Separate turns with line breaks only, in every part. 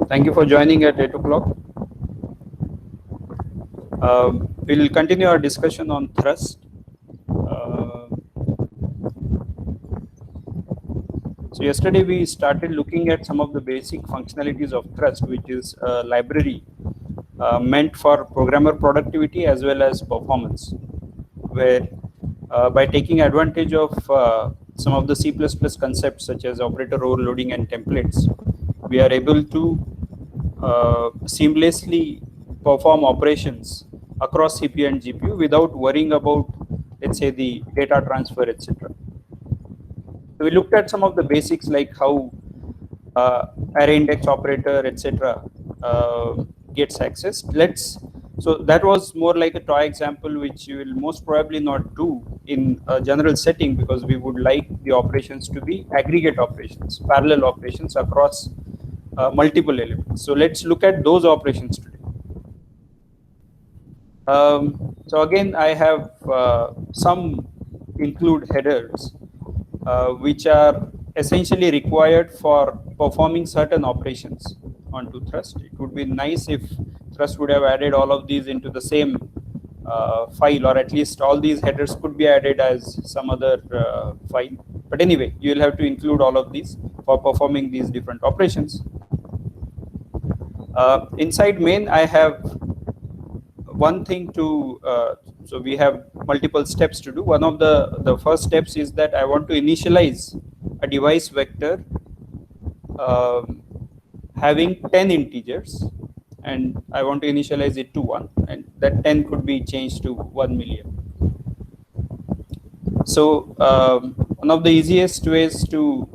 Thank you for joining at 8 o'clock. We'll continue our discussion on thrust. So yesterday we started looking at some of the basic functionalities of thrust, which is a library meant for programmer productivity as well as performance, where by taking advantage of some of the C++ concepts such as operator overloading and templates, we are able to seamlessly perform operations across CPU and GPU without worrying about, let's say, the data transfer, etc. So we looked at some of the basics like how array index operator, etc. Gets accessed. So that was more like a toy example, which you will most probably not do in a general setting, because we would like the operations to be aggregate operations, parallel operations across multiple elements. So let's look at those operations today. So again, I have some include headers which are essentially required for performing certain operations onto thrust. It would be nice if thrust would have added all of these into the same file, or at least all these headers could be added as some other file. But anyway, you will have to include all of these for performing these different operations. Inside main, I have one thing to, so we have multiple steps to do. One of the first steps is that I want to initialize a device vector having 10 integers, and I want to initialize it to 1, and that 10 could be changed to 1 million. So one of the easiest ways to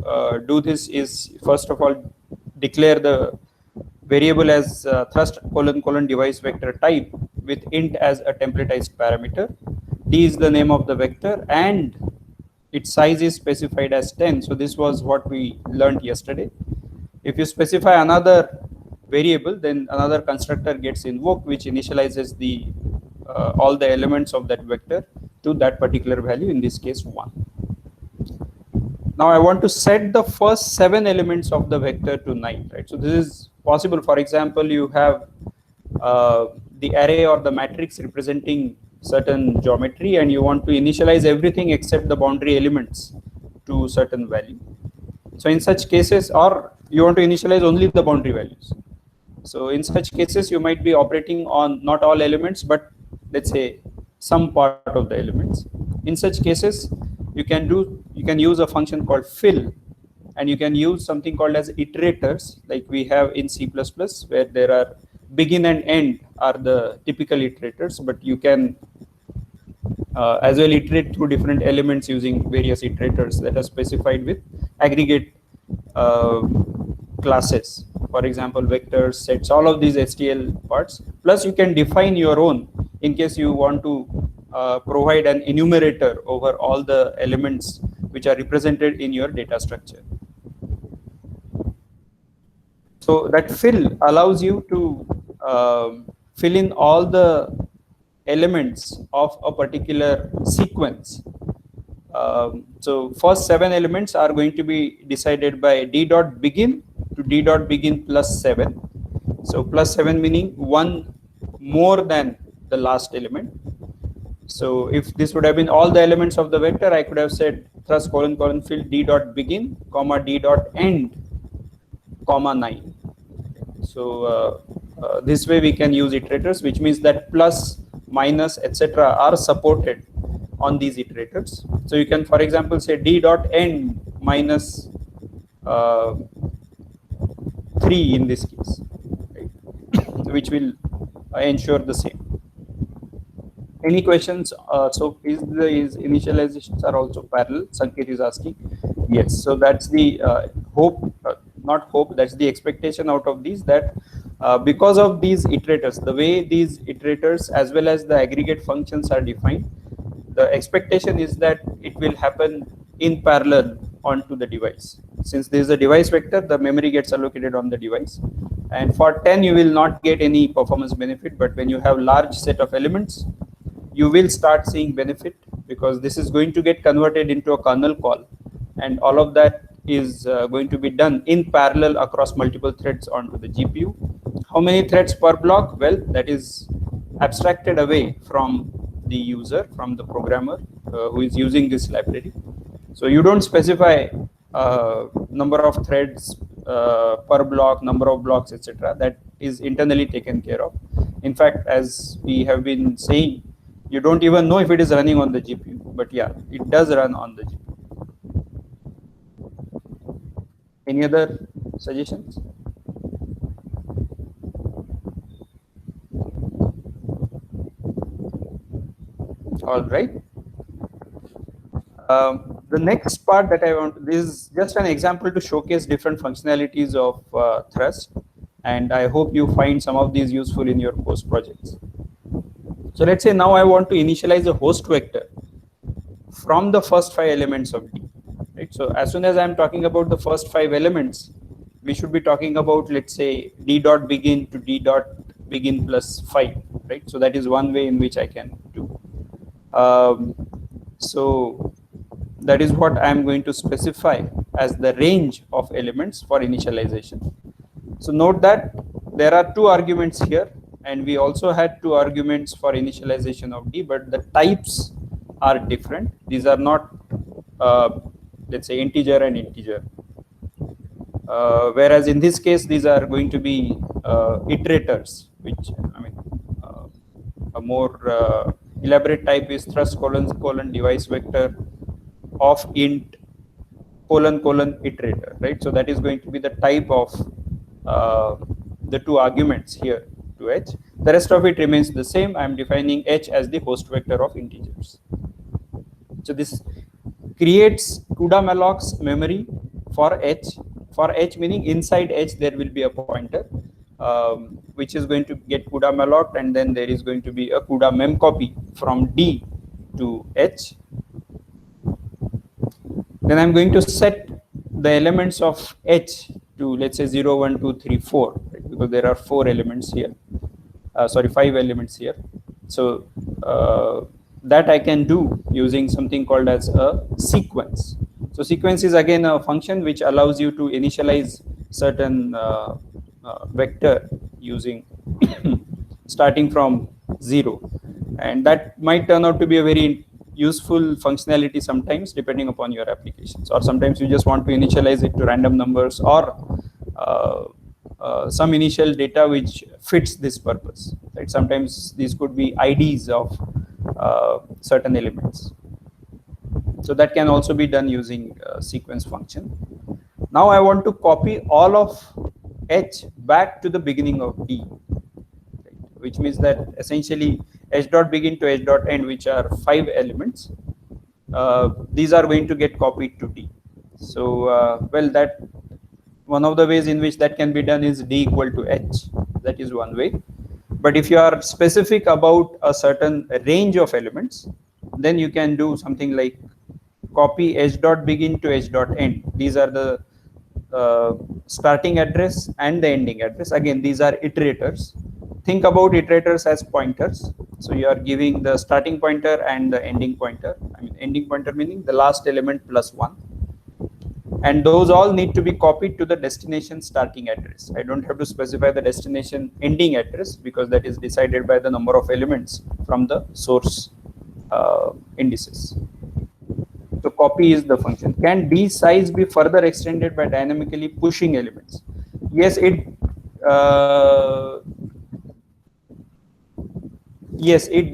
do this is, first of all, declare the variable as thrust : device vector type with int as a templatized parameter. D is the name of the vector and its size is specified as 10. So this was what we learned yesterday. If you specify another variable, then another constructor gets invoked, which initializes the all the elements of that vector to that particular value, in this case 1. Now I want to set the first 7 elements of the vector to 9, right? So this is possible. For example, you have the array or the matrix representing certain geometry, and you want to initialize everything except the boundary elements to certain value. So in such cases, or you want to initialize only the boundary values. So in such cases, you might be operating on not all elements, but let's say some part of the elements. In such cases, you can use a function called fill, and you can use something called as iterators, like we have in C++, where there are begin and end are the typical iterators, but you can as well iterate through different elements using various iterators that are specified with aggregate classes. For example, vectors, sets, all of these STL parts. Plus, you can define your own in case you want to provide an enumerator over all the elements which are represented in your data structure. So that fill allows you to fill in all the elements of a particular sequence. So first 7 elements are going to be decided by d.begin to d.begin plus 7. So plus 7 meaning 1 more than the last element. So if this would have been all the elements of the vector, I could have said thrust : fill d.begin, comma d.end, comma 9. So this way we can use iterators, which means that plus, minus, etc. are supported on these iterators. So you can, for example, say d.end minus 3 in this case, right? Which will ensure the same. Any questions? So is initializations are also parallel? Sanket is asking. Yes. So that's the hope, not hope. That's the expectation out of these, that because of these iterators, the way these iterators as well as the aggregate functions are defined, the expectation is that it will happen in parallel onto the device. Since there is a device vector, the memory gets allocated on the device. And for 10, you will not get any performance benefit. But when you have large set of elements, you will start seeing benefit, because this is going to get converted into a kernel call, and all of that is going to be done in parallel across multiple threads onto the GPU. How many threads per block? Well, that is abstracted away from the user, from the programmer who is using this library. So you don't specify number of threads per block, number of blocks, etc. That is internally taken care of. In fact, as we have been saying, you don't even know if it is running on the GPU, but yeah, it does run on the GPU. Any other suggestions? All right. The next part that I want, this is just an example to showcase different functionalities of Thrust, and I hope you find some of these useful in your post projects. So let's say now I want to initialize a host vector from the first 5 elements of D. Right? So as soon as I'm talking about the first 5 elements, we should be talking about, let's say, D dot begin to D dot begin plus 5. Right? So that is one way in which I can do. So that is what I am going to specify as the range of elements for initialization. So note that there are 2 arguments here, and we also had 2 arguments for initialization of D, but the types are different. These are not, let's say, integer and integer. Whereas in this case, these are going to be iterators, which, I mean, a more elaborate type is thrust : device vector of int : iterator, right? So that is going to be the type of the 2 arguments here to H. The rest of it remains the same. I am defining H as the host vector of integers. So this creates CUDA mallocs memory for H. For H meaning inside H there will be a pointer which is going to get CUDA malloc, and then there is going to be a CUDA memcopy from D to H. Then I'm going to set the elements of H to, let's say, 0, 1, 2, 3, 4, right? Because there are 4 elements here. Sorry, 5 elements here. So that I can do using something called as a sequence. So sequence is again a function which allows you to initialize certain vector using starting from 0, and that might turn out to be a very useful functionality sometimes depending upon your applications, or sometimes you just want to initialize it to random numbers or some initial data which fits this purpose, right? Sometimes these could be IDs of certain elements. So that can also be done using sequence function. Now I want to copy all of H back to the beginning of D, right? Which means that essentially H dot begin to H dot end, which are 5 elements, these are going to get copied to D. So well, that one of the ways in which that can be done is D equal to H. That is one way. But if you are specific about a certain range of elements, then you can do something like copy H dot begin to H dot end. These are the starting address and the ending address. Again, these are iterators. Think about iterators as pointers. So you are giving the starting pointer and the ending pointer. I mean, ending pointer meaning the last element plus 1. And those all need to be copied to the destination starting address. I don't have to specify the destination ending address because that is decided by the number of elements from the source indices. So copy is the function. Can D size be further extended by dynamically pushing elements? Yes, it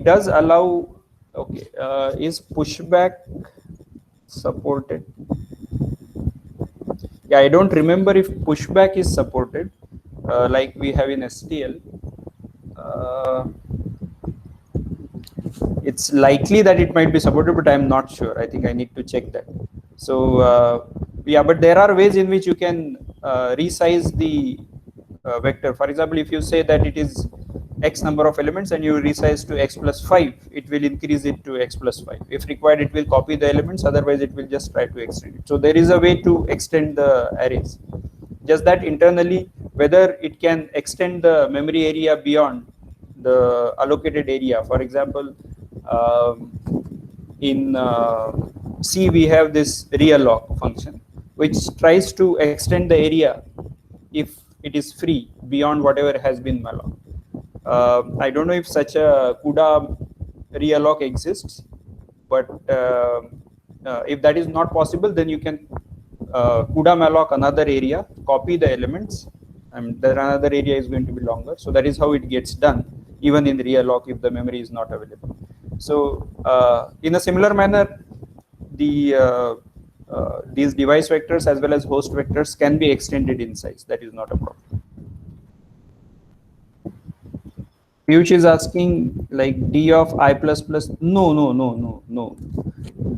does allow. Okay, is pushback supported? Yeah, I don't remember if pushback is supported like we have in STL. It's likely that it might be supported, but I'm not sure. I think I need to check that. So yeah, but there are ways in which you can resize the vector. For example, if you say that it is X number of elements and you resize to X plus 5, it will increase it to X plus 5. If required, it will copy the elements, otherwise it will just try to extend it. So there is a way to extend the arrays. Just that internally, whether it can extend the memory area beyond the allocated area. For example, in C we have this realloc function. which tries to extend the area if it is free beyond whatever has been malloc. I don't know if such a CUDA realloc exists, but if that is not possible, then you can CUDA malloc another area, copy the elements, and then another area is going to be longer. So that is how it gets done, even in realloc if the memory is not available. So in a similar manner, these device vectors as well as host vectors can be extended in size. That is not a problem. Piyush is asking like D of I plus plus. No.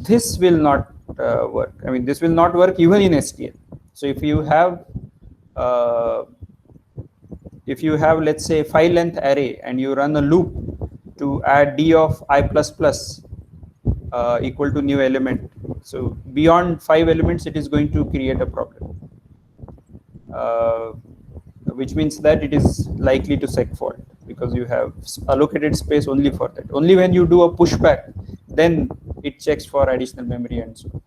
This will not work. I mean, this will not work even in STL. So if you have let's say file length array and you run a loop to add D of I plus plus equal to new element. So beyond 5 elements, it is going to create a problem. Which means that it is likely to seg fault because you have allocated space only for that. Only when you do a pushback, then it checks for additional memory and so on.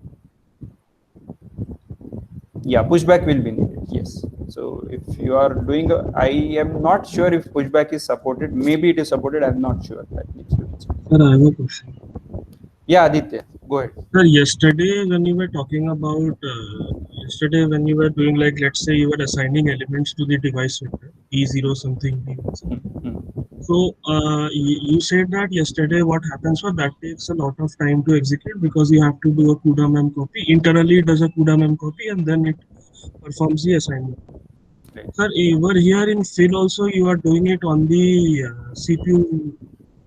Yeah, pushback will be needed. Yes. So if you are doing, I am not sure if pushback is supported. Maybe it is supported. I'm not sure. That needs to be checked.
Sir, I have a question.
Yeah, Aditya, go ahead.
Sir, yesterday when you were talking about, when you were doing like, let's say you were assigning elements to the device vector, E0 something, B1 something. So you said that yesterday what happens was that takes a lot of time to execute because you have to do a CUDA mem copy. Internally it does a CUDA mem copy and then it performs the assignment. Right. Sir, over here in fill also you are doing it on the CPU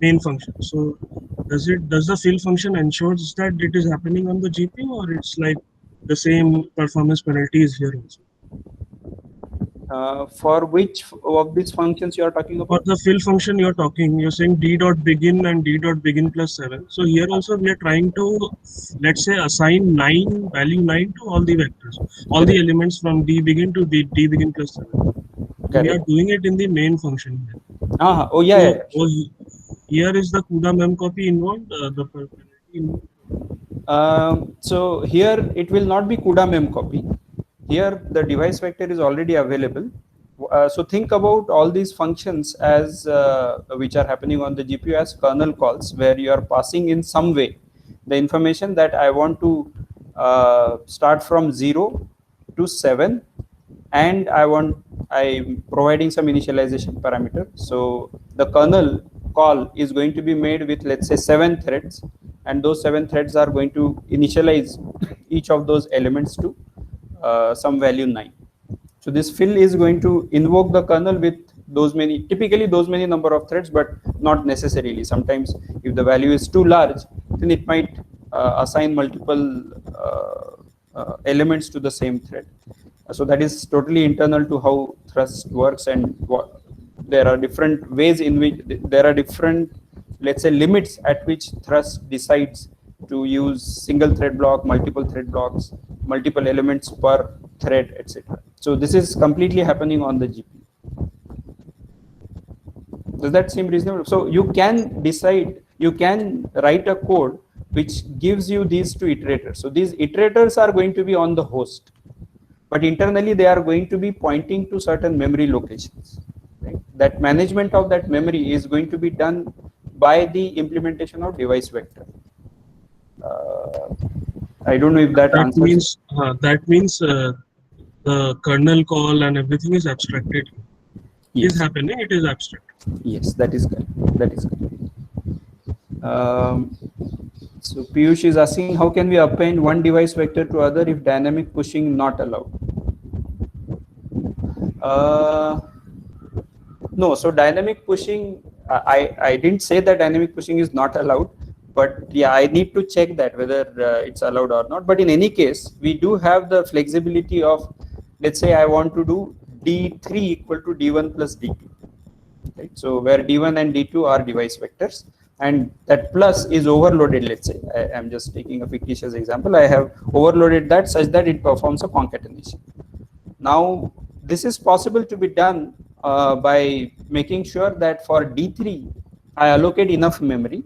main function. So does the fill function ensures that it is happening on the GPU or it's like the same performance penalty is here also?
For which of these functions you are talking about?
For the fill function you're saying d.begin and d.begin plus 7. So here also we are trying to, let's say, assign value 9 to all the vectors, all the elements from d.begin to d.begin plus 7. So we are doing it in the main function here.
Oh yeah.
So, here is the CUDA mem copy involved, the penalty involved.
So here it will not be CUDA mem copy. Here the device vector is already available. So think about all these functions as which are happening on the GPU as kernel calls, where you are passing in some way the information that I want to start from 0 to 7, and I'm providing some initialization parameter. So the kernel call is going to be made with, let's say, 7 threads, and those 7 threads are going to initialize each of those elements to some value 9. So this fill is going to invoke the kernel with typically those many number of threads, but not necessarily. Sometimes if the value is too large, then it might assign multiple elements to the same thread. So that is totally internal to how thrust works, and there are different ways in which there are different, let's say, limits at which thrust decides to use single thread block, multiple thread blocks, multiple elements per thread, etc. So this is completely happening on the GPU. Does that seem reasonable? So you can decide, you can write a code which gives you these two iterators. So these iterators are going to be on the host, but internally they are going to be pointing to certain memory locations. Right? That management of that memory is going to be done by the implementation of device vector. I don't know if that answers.
That means the kernel call and everything is abstracted. Yes. Is happening, it is abstract.
Yes, that is correct. That is correct. So Piyush is asking, how can we append one device vector to other if dynamic pushing not allowed? No, so dynamic pushing, I didn't say that dynamic pushing is not allowed, but yeah, I need to check that whether it's allowed or not. But in any case, we do have the flexibility of, let's say I want to do D3 equal to D1 plus D2. Right? So where D1 and D2 are device vectors, and that plus is overloaded. Let's say I am just taking a fictitious example. I have overloaded that such that it performs a concatenation. Now this is possible to be done by making sure that for D3 I allocate enough memory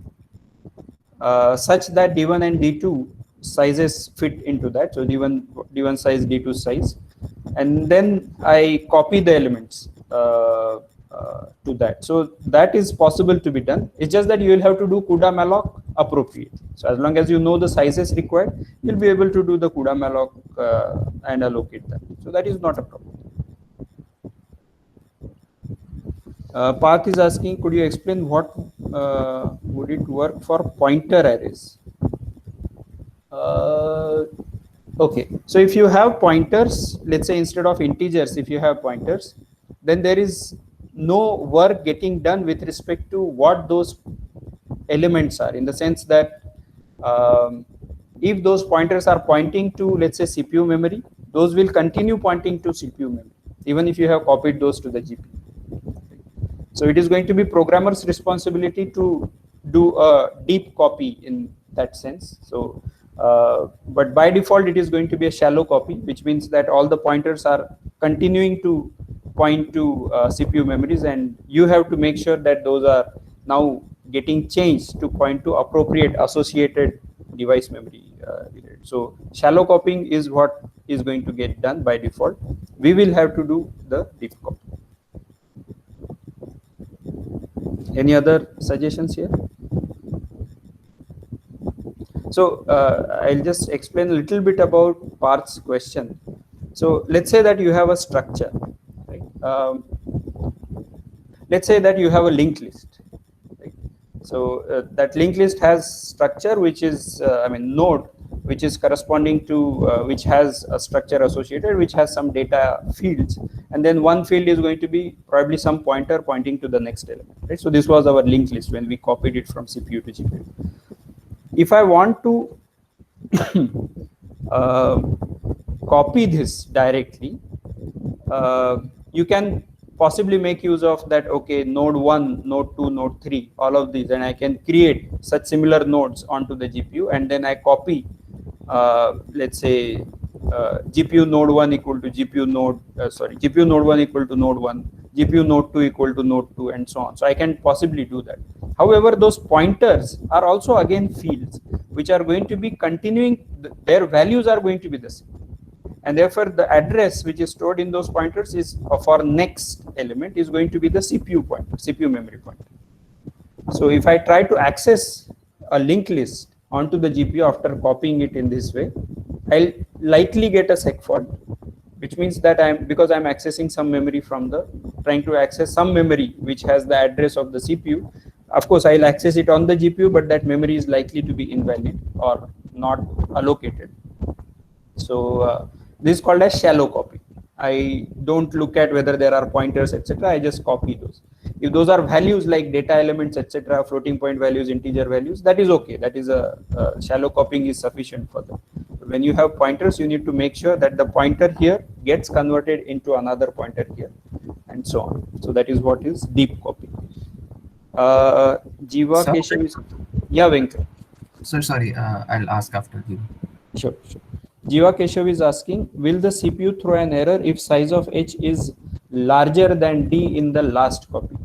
such that D1 and D2 sizes fit into that. So d1 size, d2 size, and then I copy the elements to that. So that is possible to be done. It's just that you will have to do CUDA malloc appropriate. So as long as you know the sizes required, you'll be able to do the CUDA malloc and allocate them. So that is not a problem. Parth is asking, could you explain what would it work for pointer arrays? Okay, so if you have pointers, let's say instead of integers, if you have pointers, then there is no work getting done with respect to what those elements are, in the sense that if those pointers are pointing to, let's say, CPU memory, those will continue pointing to CPU memory, even if you have copied those to the GPU. So it is going to be programmer's responsibility to do a deep copy in that sense. So, but by default, it is going to be a shallow copy, which means that all the pointers are continuing to point to CPU memories, and you have to make sure that those are now getting changed to point to appropriate associated device memory. So shallow copying is what is going to get done by default. We will have to do the deep copy. Any other suggestions here? So I'll just explain a little bit about Parth's question. So let's say that you have a structure, right? Let's say that you have a linked list, right? So that linked list has structure, which is, node, which is corresponding to, which has a structure associated, which has some data fields, and then one field is going to be probably some pointer pointing to the next element, right? So this was our linked list when we copied it from CPU to GPU. If I want to copy this directly, you can possibly make use of that, okay, node 1, node 2, node 3, all of these, and I can create such similar nodes onto the GPU, and then I copy, let's say, GPU node 1 equal to GPU node, GPU node 1 equal to node 1, GPU node 2 equal to node 2, and so on. So I can possibly do that. However, those pointers are also again fields which are going to be continuing, their values are going to be the same. And therefore, the address which is stored in those pointers is for next element is going to be the CPU pointer, CPU memory pointer. So if I try to access a linked list onto the GPU after copying it in this way, I'll likely get a seg fault, which means that because I'm accessing some memory from trying to access some memory which has the address of the CPU. Of course, I'll access it on the GPU, but that memory is likely to be invalid or not allocated. So this is called as shallow copy. I don't look at whether there are pointers, etc. I just copy those. If those are values like data elements, etc., floating point values, integer values, that is okay. That is a shallow copying is sufficient for them. When you have pointers, you need to make sure that the pointer here gets converted into another pointer here, and so on. So that is what is deep copying. Jeeva Keshav is, yeah, Venkat.
Sir, sorry, I'll ask after you.
Sure. Jeeva Keshav is asking, will the CPU throw an error if size of H is larger than D in the last copy?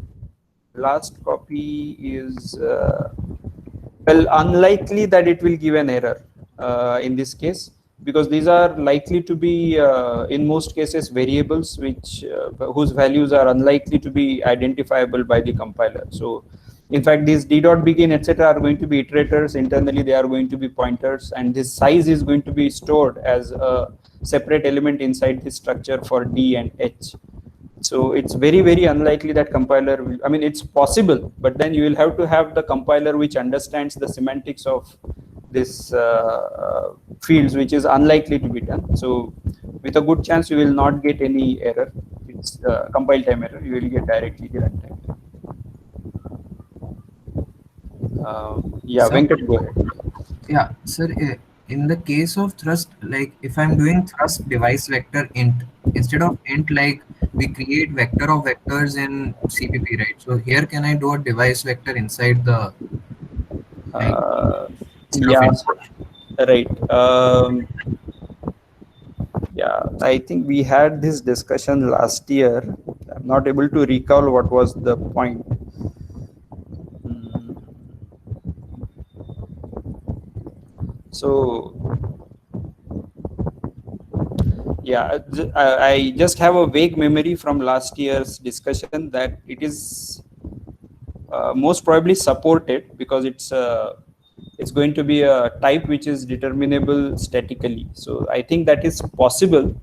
Last copy is, well, unlikely that it will give an error in this case, because these are likely to be, in most cases, variables whose values are unlikely to be identifiable by the compiler. So, in fact, these d.begin, etc., are going to be iterators. Internally, they are going to be pointers, and this size is going to be stored as a separate element inside this structure for D and H. So it's very, very unlikely that compiler will, it's possible, but then you will have to have the compiler which understands the semantics of this fields, which is unlikely to be done. So with a good chance, you will not get any error. It's compile time error. You will get directly the runtime. Yeah, Venkat, go ahead.
Yeah, sir, in the case of thrust, like if I'm doing thrust device vector int, instead of int, like we create vector of vectors in CPP, right? So here, can I do a device vector inside the,
yeah, right. Yeah, I think we had this discussion last year. I'm not able to recall what was the point. So yeah, I just have a vague memory from last year's discussion that it is most probably supported because it's going to be a type which is determinable statically. So I think that is possible.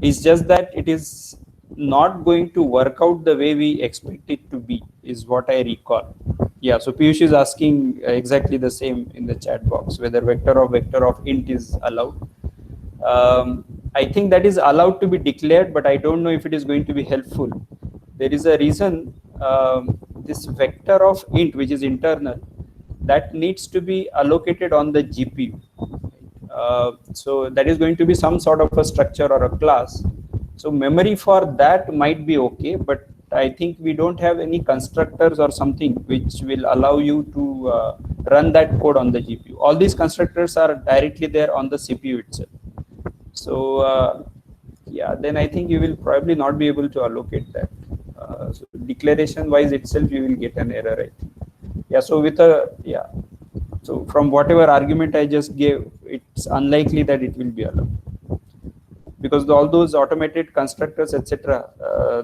It's just that it is not going to work out the way we expect it to be, is what I recall. Yeah, so Piyush is asking exactly the same in the chat box, whether vector of int is allowed. I think that is allowed to be declared, but I don't know if it is going to be helpful. There is a reason this vector of int, which is internal, that needs to be allocated on the GPU. So that is going to be some sort of a structure or a class. So memory for that might be okay, but I think we don't have any constructors or something which will allow you to run that code on the GPU. All these constructors are directly there on the CPU itself. So yeah, then I think you will probably not be able to allocate that. So declaration wise itself, you will get an error, I think. Yeah, so with a, yeah, so from whatever argument I just gave, it's unlikely that it will be allowed, because all those automated constructors, etc.,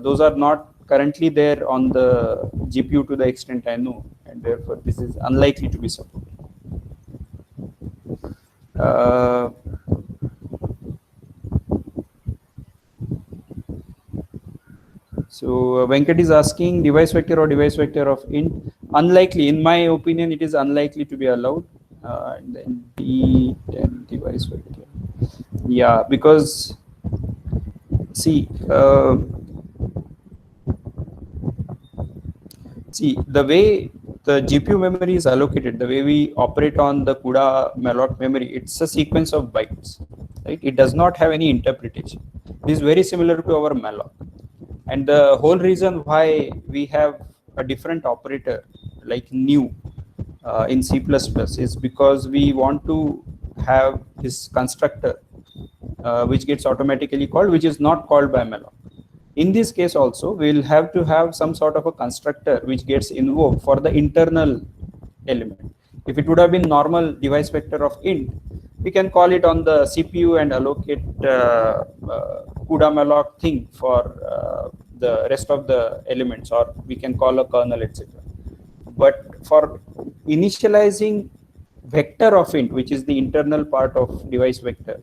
those are not currently there on the GPU to the extent I know, and therefore this is unlikely to be supported. So Venkat is asking device vector or device vector of int. Unlikely, in my opinion, it is unlikely to be allowed. And then D10 device vector. Yeah, because see, the way the GPU memory is allocated, the way we operate on the CUDA malloc memory, it's a sequence of bytes, right? It does not have any interpretation. It is very similar to our malloc. And the whole reason why we have a different operator like new in C++ is because we want to have this constructor which gets automatically called, which is not called by malloc. In this case also, we'll have to have some sort of a constructor which gets invoked for the internal element. If it would have been normal device vector of int, we can call it on the CPU and allocate CUDA malloc thing for the rest of the elements, or we can call a kernel, etc. But for initializing vector of int, which is the internal part of device vector,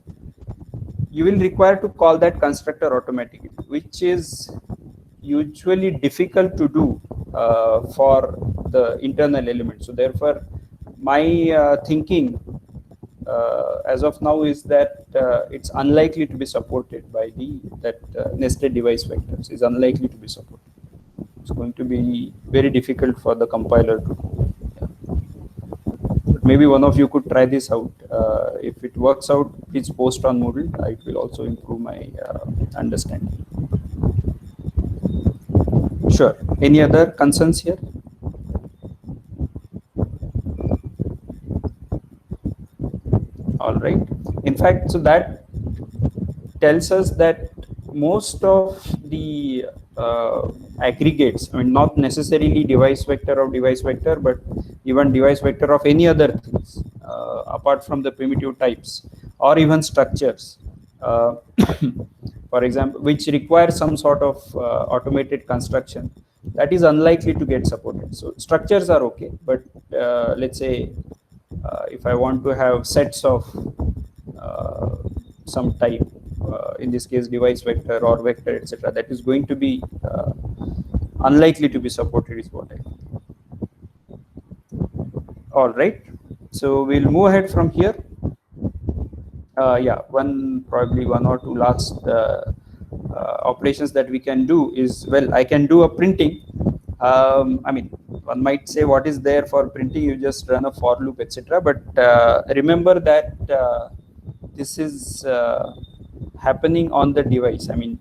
you will require to call that constructor automatically, which is usually difficult to do for the internal element. So therefore, my thinking as of now is that it's unlikely to be supported by that nested device vectors is unlikely to be supported. It's going to be very difficult for the compiler to do. Yeah. But maybe one of you could try this out. If it works out, please post on Moodle. It will also improve my understanding. Sure. Any other concerns here? All right. In fact, so that tells us that most of the aggregates, I mean, not necessarily device vector of device vector, but even device vector of any other things, apart from the primitive types or even structures, for example, which require some sort of automated construction, that is unlikely to get supported. So structures are okay, but let's say if I want to have sets of some type, in this case device vector or vector, etc., that is going to be unlikely to be supported, is what I think. All right, so we'll move ahead from here. Yeah, probably one or two last operations that we can do is, well, I can do a printing. I mean, one might say, what is there for printing? You just run a for loop, etc. But remember that this is happening on the device. I mean,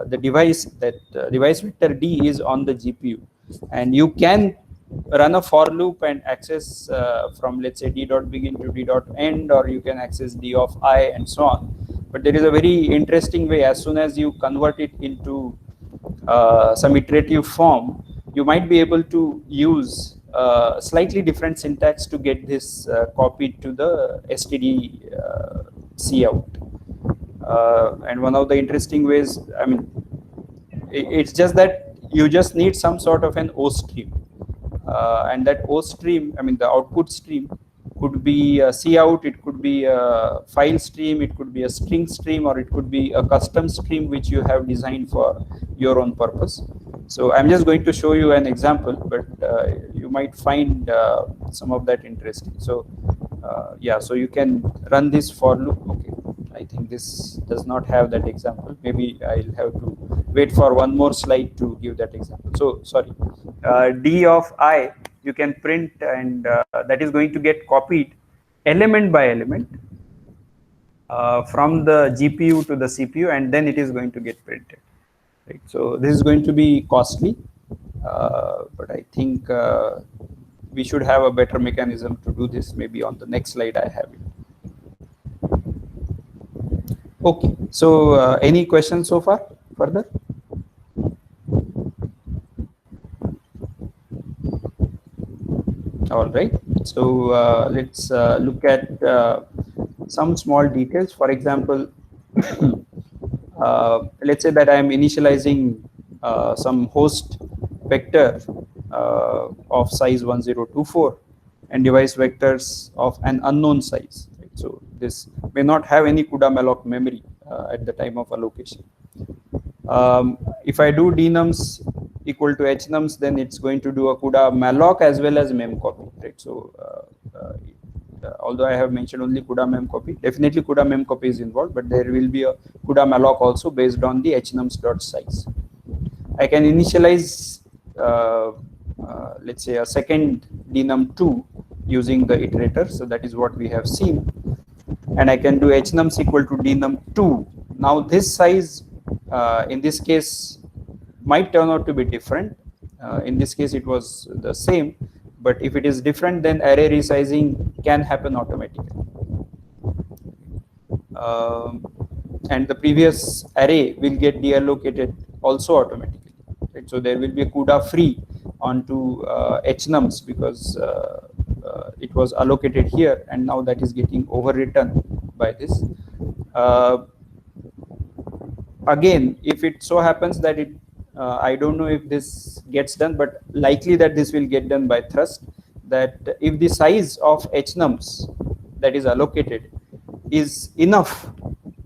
the device, that device vector D is on the GPU, and you can run a for loop and access from, let's say, d.begin to d.end, or you can access d of I and so on. But there is a very interesting way. As soon as you convert it into some iterative form, you might be able to use slightly different syntax to get this copied to the std cout. And one of the interesting ways, I mean, it's just that you just need some sort of an O stream, and that O stream, I mean, the output stream could be a cout, it could be a file stream, it could be a string stream, or it could be a custom stream which you have designed for your own purpose. So I'm just going to show you an example, but you might find some of that interesting. So yeah, so you can run this for loop. Okay, I think this does not have that example. Maybe I'll have to wait for one more slide to give that example. So sorry, d of I you can print, and that is going to get copied element by element from the GPU to the CPU, and then it is going to get printed. Right. So this is going to be costly, but I think we should have a better mechanism to do this. Maybe on the next slide I have it. Okay, so any questions so far further? All right, so let's look at some small details. For example, let's say that I am initializing some host vector of size 1024 and device vectors of an unknown size. Right? So this may not have any CUDA malloc memory at the time of allocation. If I do dnums equal to hnums, then it's going to do a CUDA malloc as well as memcopy. Right? So although I have mentioned only CUDA memcopy, definitely CUDA memcopy is involved, but there will be a CUDA malloc also based on the hnums.size. I can initialize let's say a second dnum2 using the iterator, so that is what we have seen, and I can do hnums equal to dnum2. Now this size in this case might turn out to be different. In this case it was the same, but if it is different, then array resizing can happen automatically, and the previous array will get deallocated also automatically. Right? So there will be a CUDA free onto hnums because it was allocated here, and now that is getting overwritten by this. Again, if it so happens that it I don't know if this gets done, but likely that this will get done by thrust, that if the size of hnums that is allocated is enough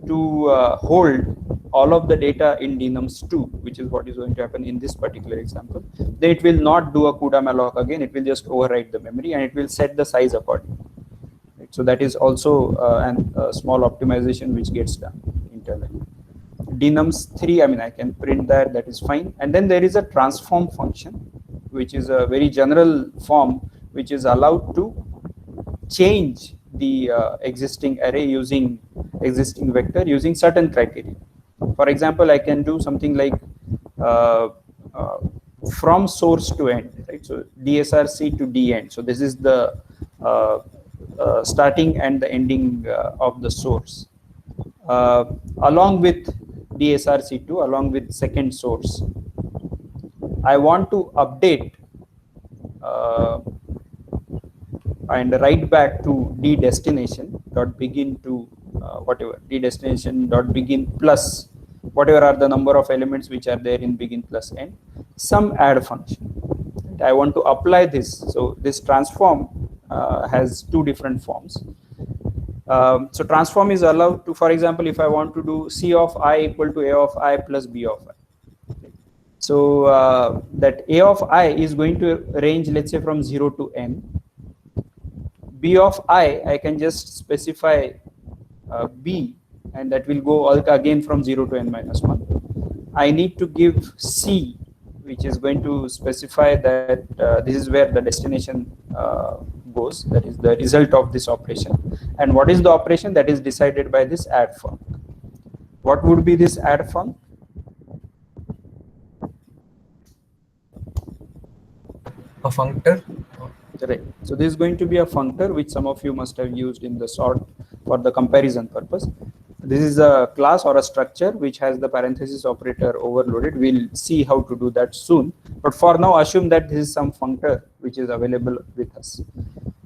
to hold all of the data in dnums2, which is what is going to happen in this particular example, then it will not do a CUDA malloc again. It will just overwrite the memory and it will set the size accordingly. Right? So that is also a small optimization which gets done internally. dnums3, I mean, I can print that, that is fine. And then there is a transform function, which is a very general form which is allowed to change the existing array using existing vector using certain criteria. For example, I can do something like from source to end, right? So dsrc to dend. So this is the starting and the ending of the source, along with dsrc2, along with second source. I want to update and write back to d destination dot begin to whatever d destination dot begin plus whatever are the number of elements which are there in begin plus end, some add function. I want to apply this. So this transform has two different forms. So transform is allowed to, for example, if I want to do c of I equal to a of I plus b of I. So that a of I is going to range, let's say, from 0 to n. B of I can just specify b, and that will go again from 0 to n minus 1. I need to give c, which is going to specify that this is where the destination goes, that is the result of this operation. And what is the operation? That is decided by this add func. What would be this add func?
A functor.
Right. So this is going to be a functor which some of you must have used in the sort for the comparison purpose. this is a class or a structure which has the parenthesis operator overloaded. We'll see how to do that soon. But for now, assume that this is some functor which is available with us.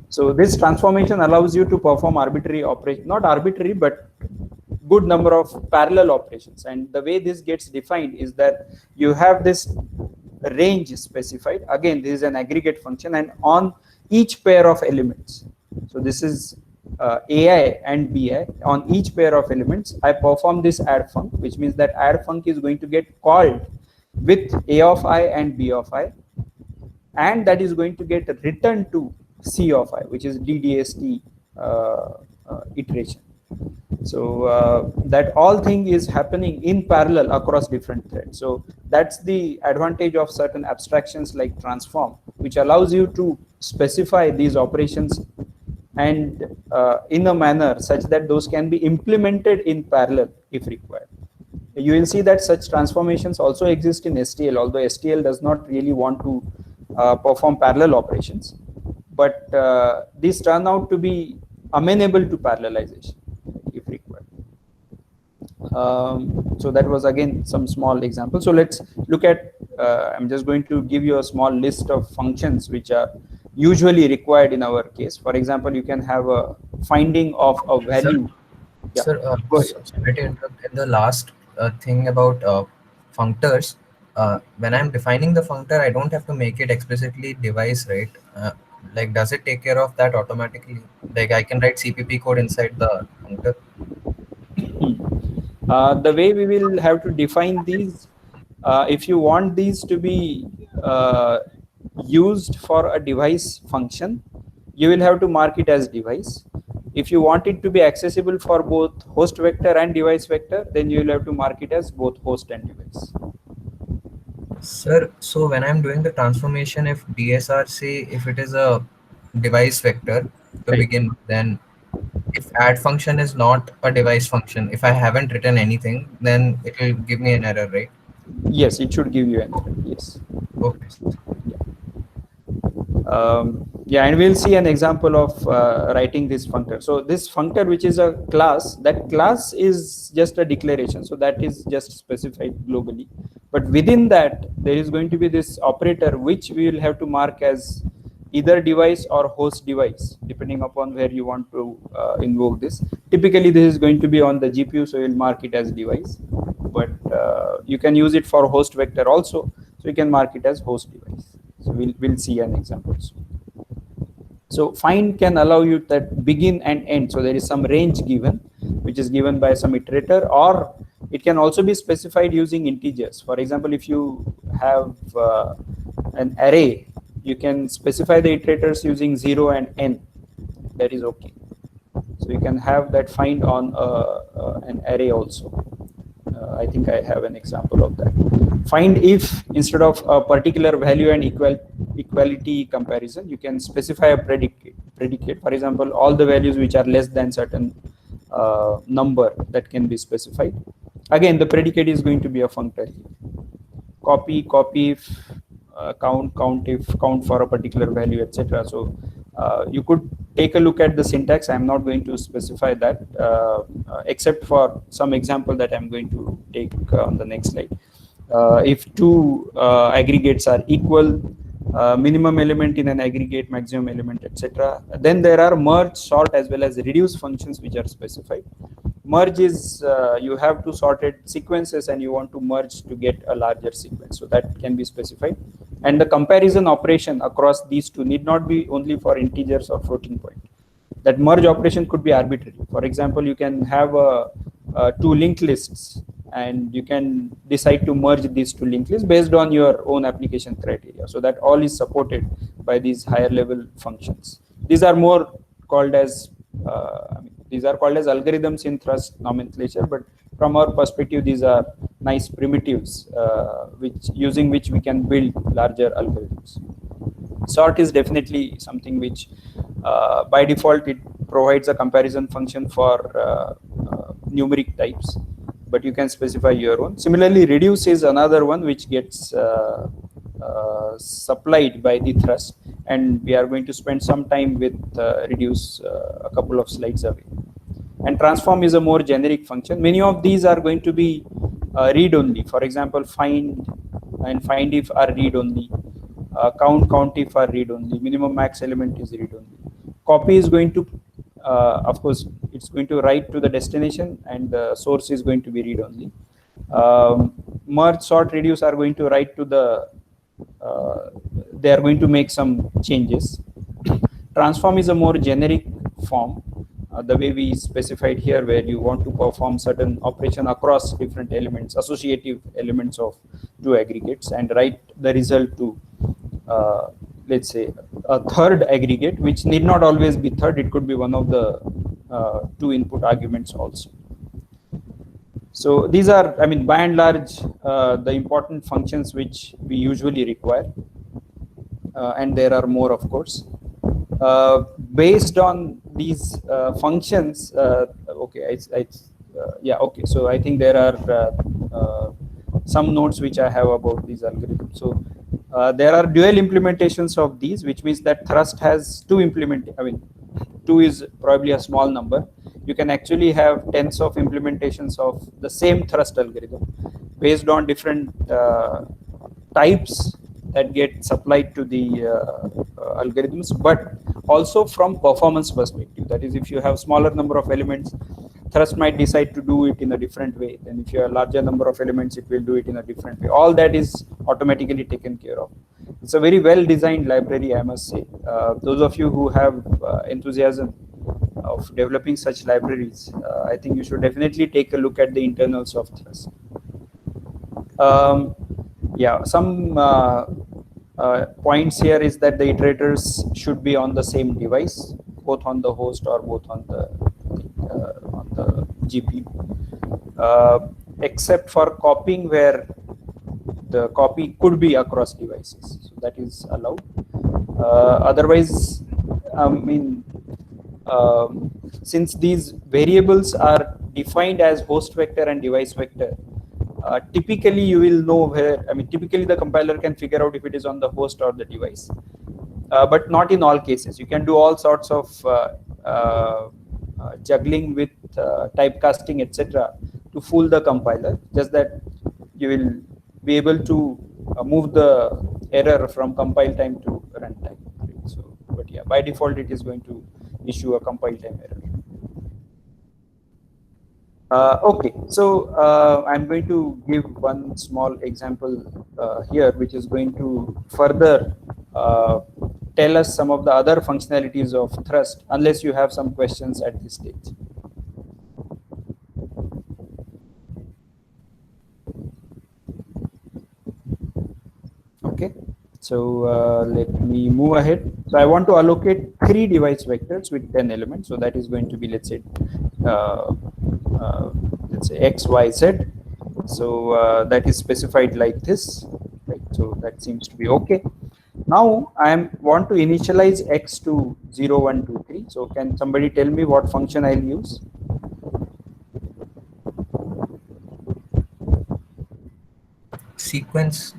So this transformation allows you to perform arbitrary operation, not arbitrary, but good number of parallel operations. And the way this gets defined is that you have this range specified. Again, this is an aggregate function, and on each pair of elements, so this is AI and BI, on each pair of elements, I perform this add func, which means that add func is going to get called with A of I and B of I, and that is going to get returned to C of I, which is DDST iteration. So that all thing is happening in parallel across different threads. So that's the advantage of certain abstractions like transform, which allows you to specify these operations and in a manner such that those can be implemented in parallel if required. You will see that such transformations also exist in STL, although STL does not really want to perform parallel operations, but these turn out to be amenable to parallelization if required. So that was again some small examples. So let's look at, I'm just going to give you a small list of functions which are usually required in our case. For example, you can have a finding of a value.
Sir, sorry to interrupt. In the last thing about functors, when I'm defining the functor, I don't have to make it explicitly device, right? Like, does it take care of that automatically? Like, I can write CPP code inside the functor.
The way we will have to define these, if you want these to be used for a device function, you will have to mark it as device. If you want it to be accessible for both host vector and device vector, then you will have to mark it as both host and device.
Sir, so when I'm doing the transformation, if DSR, say if it is a device vector to begin, then if add function is not a device function, if I haven't written anything, then it will give me an error, right?
Yes, it should give you an error. Yes.
Okay.
Yeah, and we'll see an example of writing this functor. So this functor, which is a class, that class is just a declaration. So that is just specified globally. But within that, there is going to be this operator, which we will have to mark as either device or host device, depending upon where you want to invoke this. Typically, this is going to be on the GPU, so you'll mark it as device. But you can use it for host vector also, so you can mark it as host device. So we'll see an example soon. So find can allow you that begin and end. So there is some range given, which is given by some iterator, or it can also be specified using integers. For example, if you have an array, you can specify the iterators using 0 and n. That is okay. So you can have that find on an array also. I think I have an example of that. Find if instead of a particular value and equality comparison, you can specify a predicate. For example, all the values which are less than certain number that can be specified. Again, the predicate is going to be a functor. Copy if, count if, count for a particular value, etc. So you could take a look at the syntax. I'm not going to specify that, except for some example that I'm going to take on the next slide. If two aggregates are equal, minimum element in an aggregate, maximum element, etc. Then there are merge, sort, as well as reduce functions which are specified. Merge is you have two sorted sequences and you want to merge to get a larger sequence, so that can be specified. And the comparison operation across these two need not be only for integers or floating point. That merge operation could be arbitrary. For example, you can have two linked lists, and you can decide to merge these two linked lists based on your own application criteria. So that all is supported by these higher level functions. These are more called as these are called as algorithms in thrust nomenclature, but from our perspective, these are nice primitives using which we can build larger algorithms. Sort is definitely something which by default it provides a comparison function for numeric types, but you can specify your own. Similarly, reduce is another one which gets supplied by the thrust, and we are going to spend some time with reduce a couple of slides away. and transform is a more generic function. Many of these are going to be read only. For example, find and find if are read only. Count if are read only. Minimum max element is read only. Copy is going to, of course, it's going to write to the destination, and the source is going to be read only. Merge, sort, reduce are going to write to the, they are going to make some changes. Transform is a more generic form, the way we specified here, where you want to perform certain operation across different elements, associative elements of two aggregates, and write the result to, let's say, a third aggregate, which need not always be third. It could be one of the two input arguments also. So these are, I mean, by and large, the important functions which we usually require, and there are more, of course. Based on these functions, okay, yeah, okay. So I think there are some notes which I have about these algorithms. So there are dual implementations of these, which means that thrust has two I mean, 2 is probably a small number. You can actually have tens of implementations of the same thrust algorithm based on different types that get supplied to the algorithms, but also from performance perspective. That is, if you have smaller number of elements, thrust might decide to do it in a different way. Then if you have a larger number of elements, it will do it in a different way. All that is automatically taken care of. It's a very well designed library, I must say. Those of you who have enthusiasm of developing such libraries, I think you should definitely take a look at the internals of thrust. Yeah, some points here is that the iterators should be on the same device, both on the host or both on the GPU, except for copying, where the copy could be across devices, so that is allowed. Otherwise, I mean, since these variables are defined as host vector and device vector, typically you will know where, I mean, typically the compiler can figure out if it is on the host or the device, but not in all cases. You can do all sorts of juggling with typecasting, etc., to fool the compiler, just that you will be able to move the error from compile time to runtime. So, but yeah, by default it is going to issue a compile time error. Okay, so I'm going to give one small example here, which is going to further tell us some of the other functionalities of thrust, unless you have some questions at this stage. Okay, so let me move ahead. So I want to allocate 3 device vectors with 10 elements. So that is going to be, let's say X, Y, Z. So that is specified like this, right? So that seems to be okay. Now I want to initialize X to 0, 1, 2, 3. So can somebody tell me what function I'll use?
Sequence.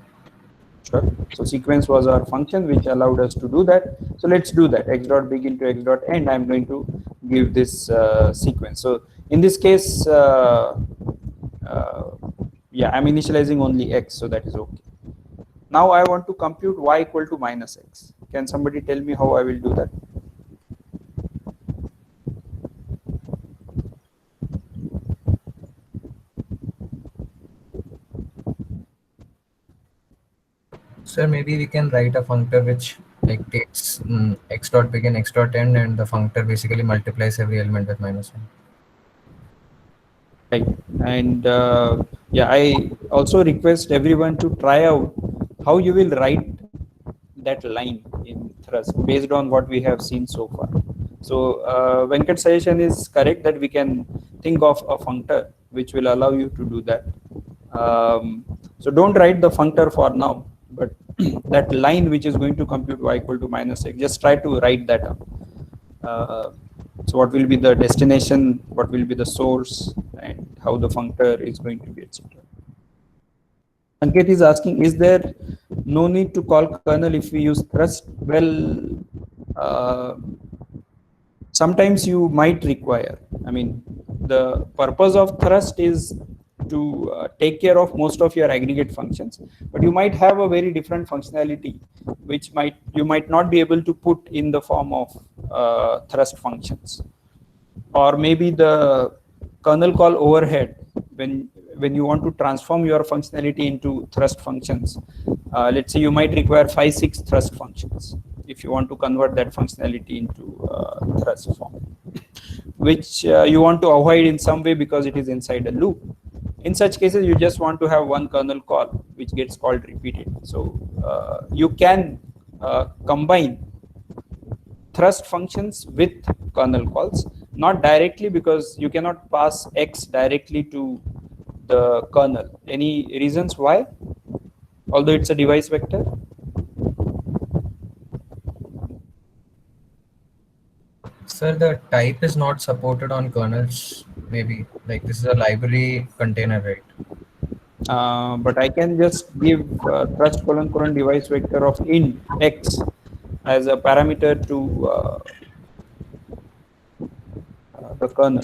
Sure. So sequence was our function which allowed us to do that. So let's do that. X dot begin to X dot end. I'm going to give this sequence. So in this case, yeah, I'm initializing only X, so that is okay. Now I want to compute Y equal to minus X. Can somebody tell me how I will do that?
Sir, maybe we can write a functor which like takes X dot begin, X dot end, and the functor basically multiplies every element with -1.
Right. And yeah, I also request everyone to try out how you will write that line in thrust based on what we have seen so far. So Venkat's suggestion is correct, that we can think of a functor which will allow you to do that. So don't write the functor for now, but that line which is going to compute Y equal to minus X, just try to write that up. So what will be the destination, what will be the source, and how the functor is going to be, etc. Sanket is asking, is there no need to call kernel if we use thrust? Well, sometimes you might require. I mean, the purpose of thrust is to take care of most of your aggregate functions, but you might have a very different functionality which you might not be able to put in the form of thrust functions. Or maybe the kernel call overhead, when you want to transform your functionality into thrust functions, let's say you might require 5-6 thrust functions if you want to convert that functionality into thrust form, which you want to avoid in some way because it is inside a loop. In such cases, you just want to have one kernel call which gets called repeatedly. So you can combine thrust functions with kernel calls, not directly, because you cannot pass X directly to the kernel. Any reasons why? Although it's a device vector.
Sir, the type is not supported on kernels. Maybe like this is a library container, right?
But I can just give thrust : device vector of int X as a parameter to the kernel.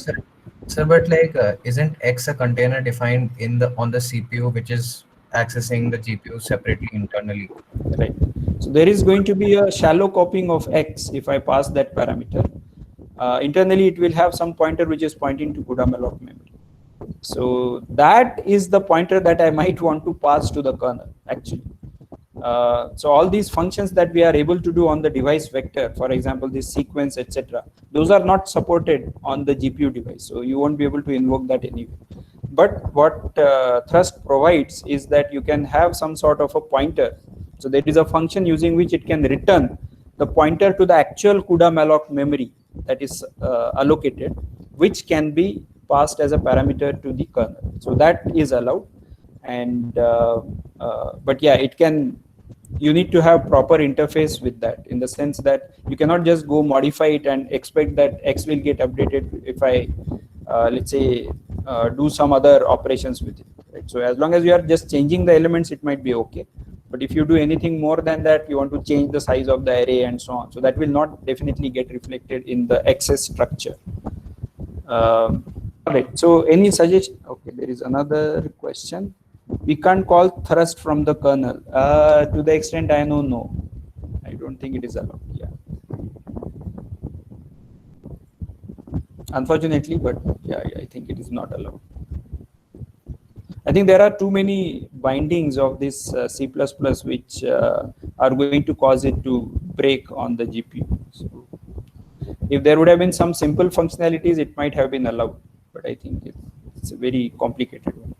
Sir, but like, isn't X a container defined in the on the CPU, which is accessing the GPU separately internally?
Right. So there is going to be a shallow copying of X if I pass that parameter. Internally, it will have some pointer which is pointing to CUDA malloc memory. So that is the pointer that I might want to pass to the kernel actually. So all these functions that we are able to do on the device vector, for example, this sequence, etc., those are not supported on the GPU device. So you won't be able to invoke that anyway. But what thrust provides is that you can have some sort of a pointer. So there is a function using which it can return the pointer to the actual CUDA malloc memory that is allocated, which can be passed as a parameter to the kernel. So that is allowed. And but yeah, it can, you need to have proper interface with that, in the sense that you cannot just go modify it and expect that X will get updated if I let's say do some other operations with it, right? So as long as you are just changing the elements, it might be okay. But if you do anything more than that, you want to change the size of the array and so on, so that will not definitely get reflected in the access structure. All right, so any suggestion? Okay, there is another question. We can't call thrust from the kernel. To the extent I know, no. I don't think it is allowed. Yeah. Unfortunately, but yeah, I think it is not allowed. I think there are too many bindings of this C++ which are going to cause it to break on the GPU. So if there would have been some simple functionalities, it might have been allowed, but I think it's a very complicated one.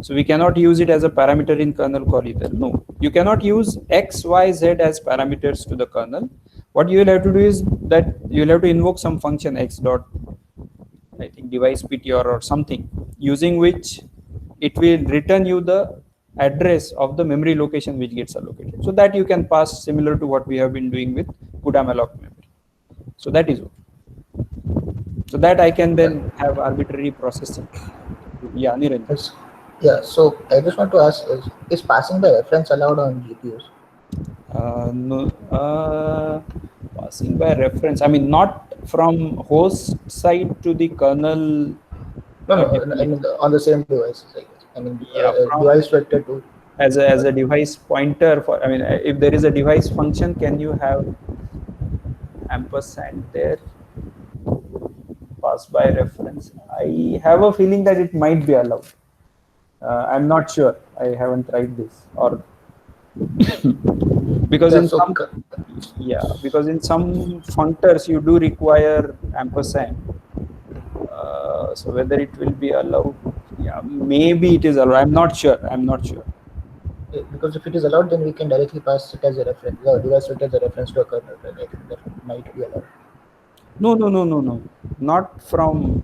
So we cannot use it as a parameter in kernel call either. No, you cannot use X, Y, Z as parameters to the kernel. What you will have to do is that you will have to invoke some function X dot, I think, device ptr or something, using which it will return you the address of the memory location which gets allocated. So that you can pass, similar to what we have been doing with CUDA malloc memory. So that is okay. So that I can then have arbitrary processing. Yeah, Niranjan.
Yeah, so I just want to ask, is passing by reference allowed on GPUs?
No, passing by reference. I mean, not from host side to the kernel.
No, I mean on the same device, I guess. I mean,
Yeah,
device vector too.
As a device pointer for. I mean, if there is a device function, can you have ampersand there? Pass by reference. I have a feeling that it might be allowed. I'm not sure. I haven't tried this, or because in some, because in some functors you do require ampersand. So whether it will be allowed, yeah, maybe it is allowed. I'm not sure.
Because if it is allowed, then we can directly pass it as a reference. The device vector as a reference to a kernel, right? I think that might be allowed.
No. Not from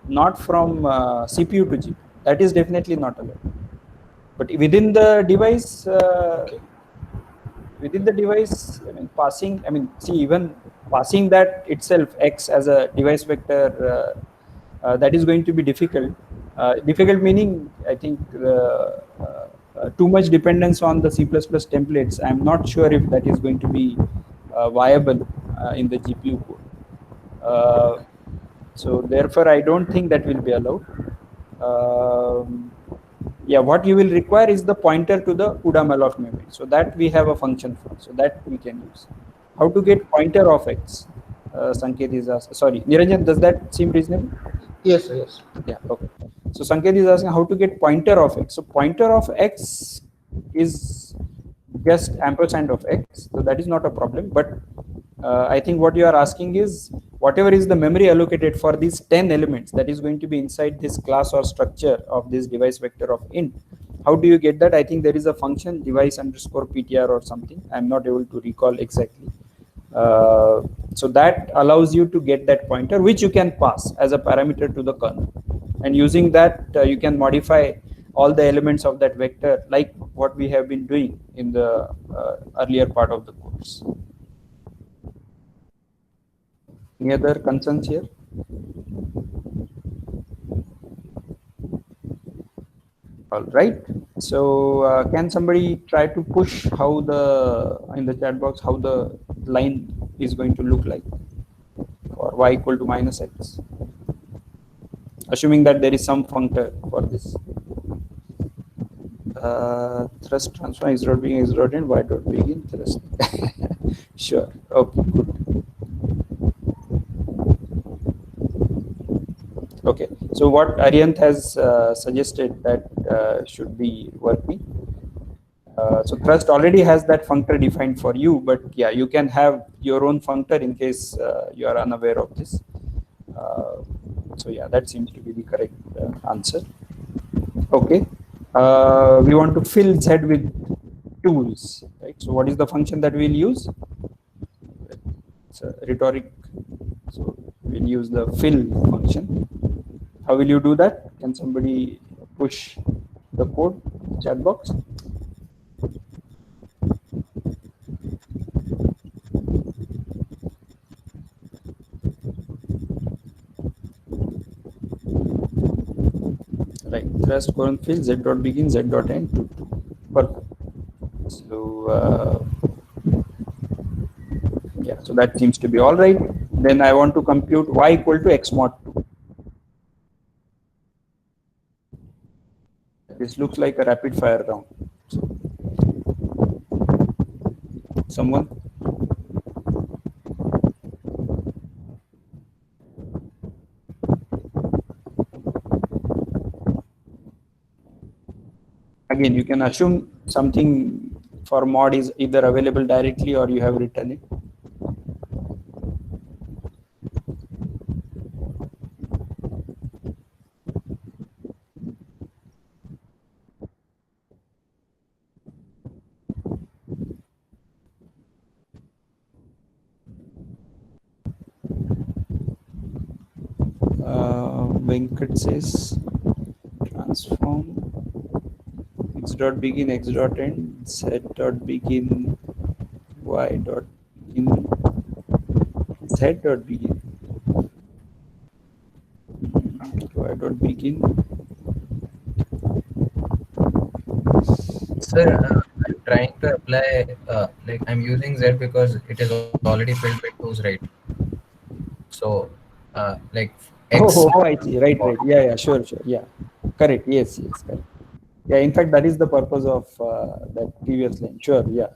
not from CPU to GPU. That is definitely not allowed. But within the device, I mean, passing. I mean, see, even passing that itself X as a device vector, that is going to be difficult. Difficult meaning, I think, too much dependence on the C++ templates. I'm not sure if that is going to be viable in the GPU code. So therefore, I don't think that will be allowed. Yeah, what you will require is the pointer to the CUDA-malloc memory. So that we have a function for. So that we can use. How to get pointer of X? Sanket is asking. Sorry, Niranjan, does that seem reasonable?
Yes, sir, yes.
Yeah, okay. So Sanket is asking how to get pointer of X. So pointer of X is just ampersand of X. So that is not a problem. But I think what you are asking is whatever is the memory allocated for these 10 elements that is going to be inside this class or structure of this device vector of int. How do you get that? I think there is a function device underscore PTR or something. I'm not able to recall exactly. So that allows you to get that pointer, which you can pass as a parameter to the kernel, and using that you can modify all the elements of that vector like what we have been doing in the earlier part of the course. Any other concerns here? All right. So can somebody try to push how in the chat box how the line is going to look like for y equal to minus x, assuming that there is some functor for this. Thrust transform x dot being x dot and y dot begin thrust. Sure. Okay. Good. Okay. So what Aryanth has suggested that should be working. So thrust already has that functor defined for you, but yeah, you can have your own functor in case you are unaware of this. So yeah, that seems to be the correct answer. Okay. We want to fill Z with tools, right? So what is the function that we'll use? It's a rhetoric. So we'll use the fill function. How will you do that? Can somebody push the code chat box? Right, thrust colon fill z dot begin z dot end to 2. Perfect. So yeah, so that seems to be all right. Then I want to compute y equal to x mod 2. This looks like a rapid fire round. Someone? Again, you can assume something for mod is either available directly or you have written it. Venkat says transform x dot begin x dot end z dot begin y dot begin z dot begin y dot begin.
Sir, I'm trying to apply, like I'm using Z because it is already filled with 2's, right? So, like X.
Oh, I see. Right. Yeah, sure. Yeah, correct. Yes, correct. Yeah, in fact, that is the purpose of that previous line. Sure, yeah.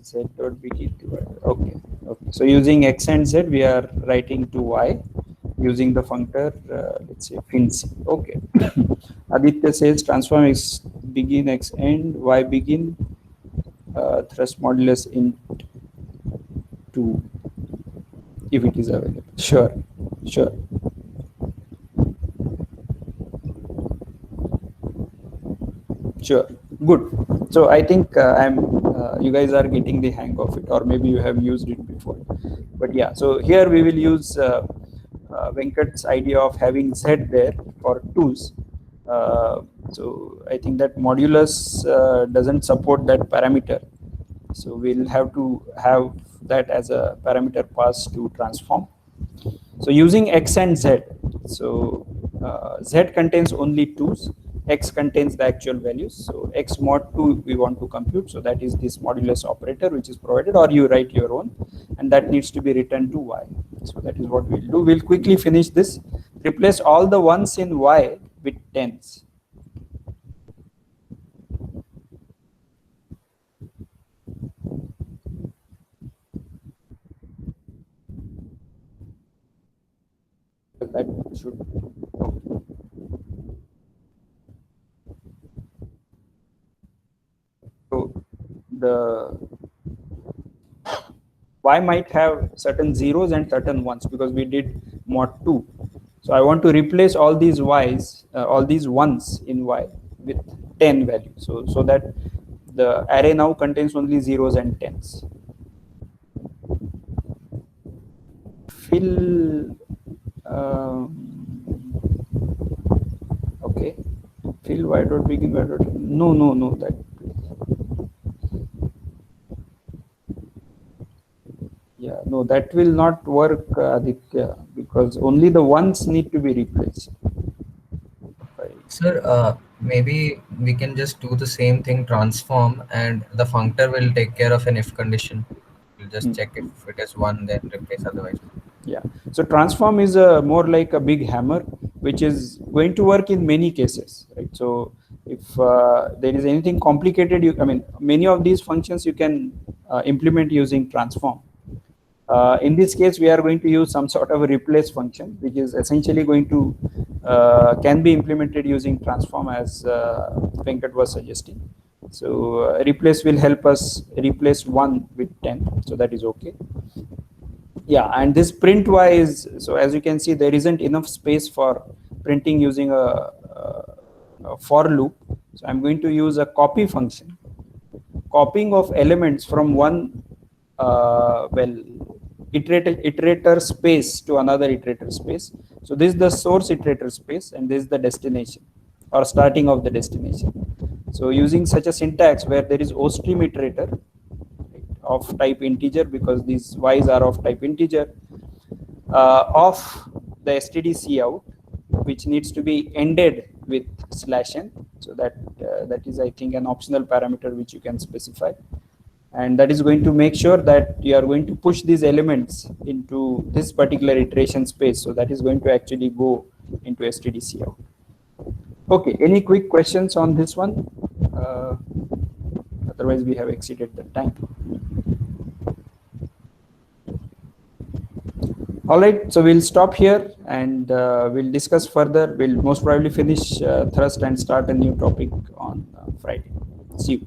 Z dot begin to y. Okay. So using x and z, we are writing to y using the functor, let's say fins. Okay. Aditya says transform x begin x end y begin thrust modulus int 2 if it is available. Sure. Good. So I think you guys are getting the hang of it, or maybe you have used it before. But yeah, so here we will use Venkat's idea of having z there for 2's. So I think that modulus doesn't support that parameter. So we'll have to have that as a parameter pass to transform. So using x and z, so z contains only 2's, x contains the actual values. So x mod 2 we want to compute, so that is this modulus operator which is provided, or you write your own, and that needs to be written to y. So that is what we'll do. We'll quickly finish this. Replace all the ones in y with tens. That should. So the y might have certain zeros and certain ones because we did mod 2. So I want to replace all these y's, all these ones in y with 10 value. So that the array now contains only zeros and tens. Fill. Okay. Fill y dot begin y dot. No. That. Yeah, no, that will not work, Aditya, because only the ones need to be replaced.
Sir, maybe we can just do the same thing, transform, and the functor will take care of an if condition. We'll just check if it is 1, then replace otherwise.
Yeah, so transform is more like a big hammer, which is going to work in many cases, right? So if there is anything complicated, many of these functions you can implement using transform. In this case, we are going to use some sort of a replace function, which is essentially going to can be implemented using transform, as Venkat was suggesting. So replace will help us replace 1 with 10, so that is okay. Yeah, and this print y is, so as you can see, there isn't enough space for printing using a for loop. So I'm going to use a copy function, copying of elements from one iterator space to another iterator space. So this is the source iterator space, and this is the destination or starting of the destination. So using such a syntax where there is ostream iterator of type integer, because these y's are of type integer, of the std cout, which needs to be ended with /n. So that is, I think, an optional parameter which you can specify, and that is going to make sure that you are going to push these elements into this particular iteration space. So that is going to actually go into std cout. Okay, any quick questions on this one? Otherwise we have exceeded the time. All right, so we'll stop here, and we'll discuss further. We'll most probably finish thrust and start a new topic on Friday. See you.